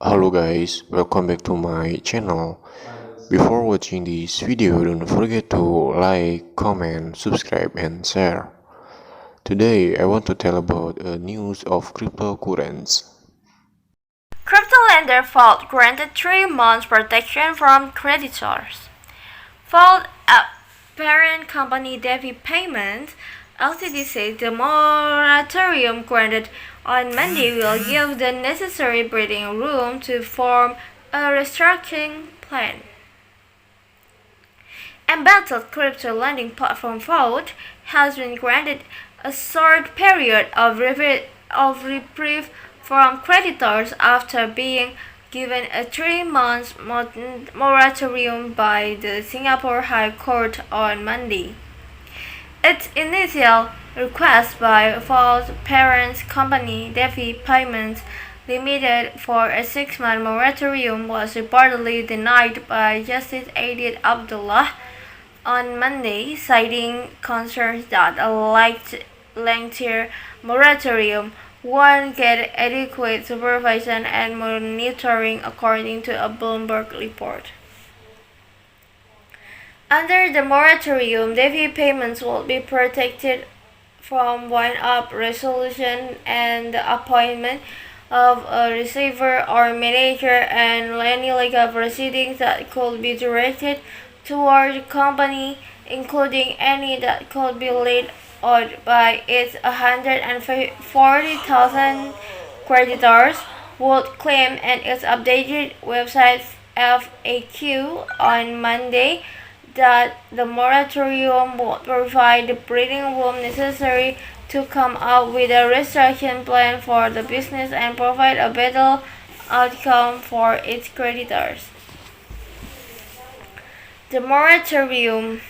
Hello guys, welcome back to my channel. Before watching this video, don't forget to like, comment, subscribe and share. Today I want to tell about a news of cryptocurrencies. Crypto lender Vault granted 3 months protection from creditors. Vault, a parent company DeFi Payments Ltd said the moratorium granted on Monday will give the necessary breathing room to form a restructuring plan. Embattled crypto lending platform Vault has been granted a short period of reprieve from creditors after being given a 3-month moratorium by the Singapore High Court on Monday. Its initial request by Vault's parent company DeFi Payments Limited for a 6-month moratorium was reportedly denied by Justice Adil Abdullah on Monday, citing concerns that a lengthier moratorium won't get adequate supervision and monitoring, according to a Bloomberg report. Under the moratorium, DeFi payments will be protected from wind-up resolution and the appointment of a receiver or manager and any legal proceedings that could be directed toward the company, including any that could be laid out by its 140,000 creditors, would claim, and its updated website FAQ on Monday that the moratorium would provide the breathing room necessary to come up with a restructuring plan for the business and provide a better outcome for its creditors. The moratorium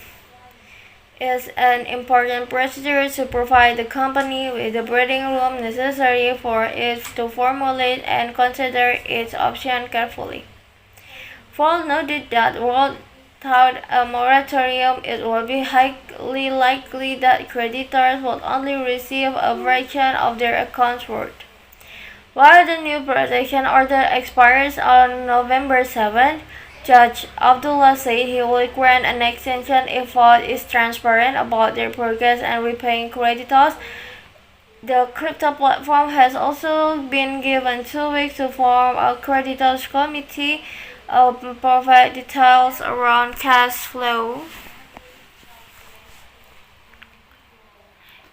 is an important procedure to provide the company with the breathing room necessary for it to formulate and consider its options carefully. Vault noted that without a moratorium, it would be highly likely that creditors would only receive a fraction of their account's worth. While the new protection order expires on November 7, Judge Abdullah said he will grant an extension if Vault is transparent about their progress and repaying creditors. The crypto platform has also been given 2 weeks to form a creditors committee and provide details around cash flow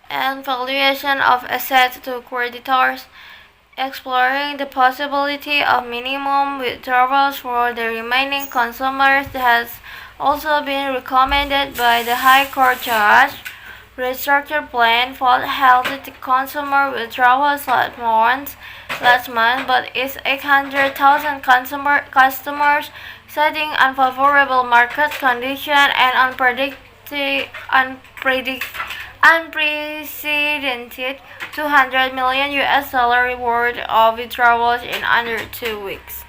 and valuation of assets to creditors. Exploring the possibility of minimum withdrawals for the remaining consumers has also been recommended by the High Court judge. Restructured plan Vault held the consumer withdrawals last month, but its 800,000 customers, citing unfavorable market conditions and unprecedented $200 million worth of withdrawals in under 2 weeks.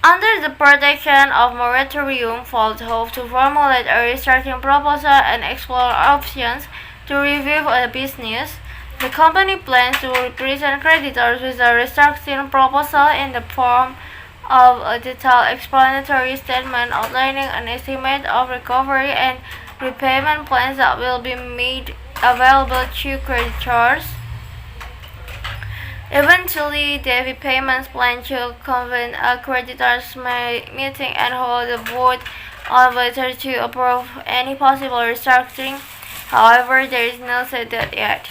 Under the protection of moratorium, Vault hopes to formulate a restructuring proposal and explore options to revive a business. The company plans to represent creditors with a restructuring proposal in the form of a detailed explanatory statement outlining an estimate of recovery and repayment plans that will be made available to creditors. Eventually, DeFi Payments plan to convene a creditors meeting and hold a vote on whether to approve any possible restructuring. However, there is no set date yet.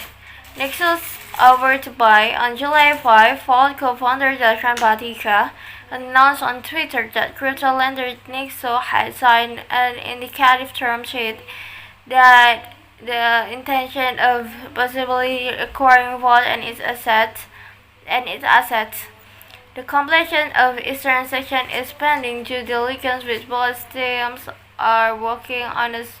Nexus over to buy. On July 5, Vault co-founder Dashan Patika announced on Twitter that crypto lender Nexo had signed an indicative term sheet that the intention of possibly acquiring Vault and its assets. The completion of its transaction is pending due diligence, with both teams are working on as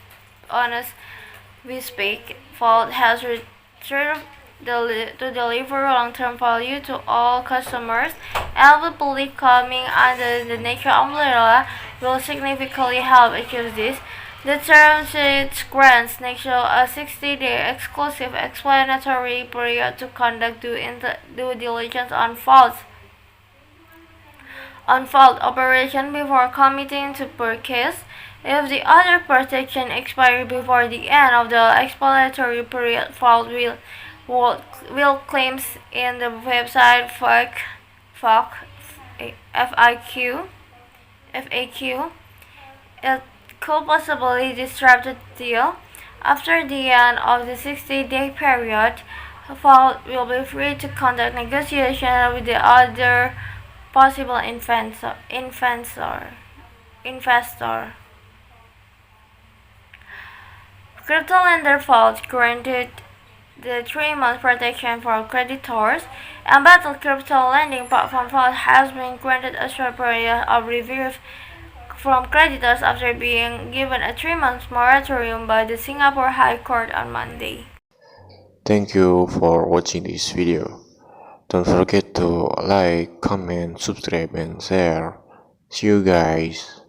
we speak. Vault has reserved to deliver long-term value to all customers, and we believe coming under the Nexo umbrella will significantly help achieve this. The term sheet grants Nexo a 60-day exclusive explanatory period to conduct due diligence on Vault's unfold operation before committing to purchase. If the other protection expires before the end of the exploratory period, fault will claims in the website FAQ. It could possibly disrupt the deal. After the end of the 60-day period, fault will be free to conduct negotiations with the other possible investor. Crypto lender fault granted the 3-month protection for creditors, and Battle Crypto lending platform fault has been granted a short period of review from creditors after being given a 3-month moratorium by the Singapore High Court on Monday. Thank you for watching this video. Don't forget to like, comment, subscribe, and share. See you guys.